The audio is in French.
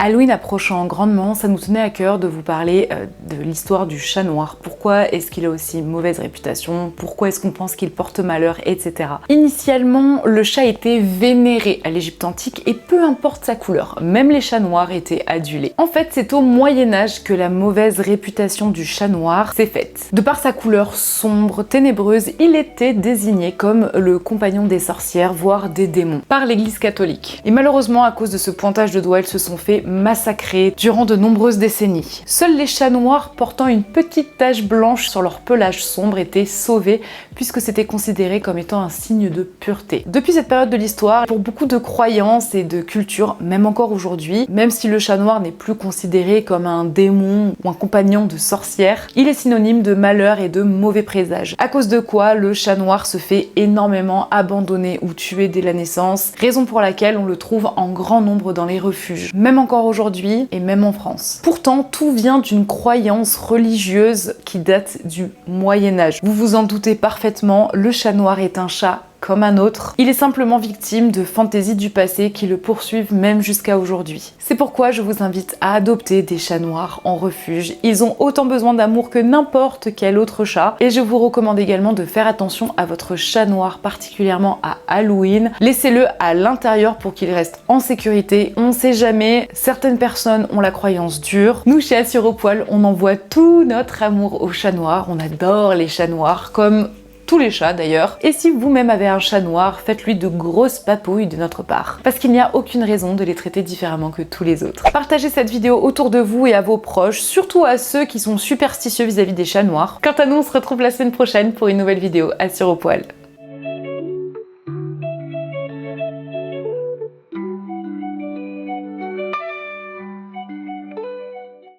Halloween approchant grandement, ça nous tenait à cœur de vous parler de l'histoire du chat noir. Pourquoi est-ce qu'il a aussi mauvaise réputation? Pourquoi est-ce qu'on pense qu'il porte malheur, etc. Initialement, le chat était vénéré à l'Égypte antique et peu importe sa couleur, même les chats noirs étaient adulés. En fait, c'est au Moyen-Âge que la mauvaise réputation du chat noir s'est faite. De par sa couleur sombre, ténébreuse, il était désigné comme le compagnon des sorcières, voire des démons, par l'Église catholique. Et malheureusement, à cause de ce pointage de doigts, ils se sont fait massacrer durant de nombreuses décennies. Seuls les chats noirs portant une petite tache blanche sur leur pelage sombre étaient sauvés puisque c'était considéré comme étant un signe de pureté. Depuis cette période de l'histoire, pour beaucoup de croyances et de cultures, même encore aujourd'hui, même si le chat noir n'est plus considéré comme un démon ou un compagnon de sorcière, il est synonyme de malheur et de mauvais présage. À cause de quoi le chat noir se fait énormément abandonner ou tuer dès la naissance, raison pour laquelle on le trouve en grand nombre dans les refuges, même encore aujourd'hui et même en France. Pourtant, tout vient d'une croyance religieuse qui date du Moyen-Âge. Vous vous en doutez parfaitement, le chat noir est un chat comme un autre. Il est simplement victime de fantaisies du passé qui le poursuivent même jusqu'à aujourd'hui. C'est pourquoi je vous invite à adopter des chats noirs en refuge. Ils ont autant besoin d'amour que n'importe quel autre chat. Et je vous recommande également de faire attention à votre chat noir, particulièrement à Halloween. Laissez-le à l'intérieur pour qu'il reste en sécurité. On ne sait jamais, certaines personnes ont la croyance dure. Nous, chez Assurepoil, on envoie tout notre amour aux chats noirs. On adore les chats noirs, comme tous les chats d'ailleurs. Et si vous-même avez un chat noir, faites-lui de grosses papouilles de notre part. Parce qu'il n'y a aucune raison de les traiter différemment que tous les autres. Partagez cette vidéo autour de vous et à vos proches, surtout à ceux qui sont superstitieux vis-à-vis des chats noirs. Quant à nous, on se retrouve la semaine prochaine pour une nouvelle vidéo Assurepoil.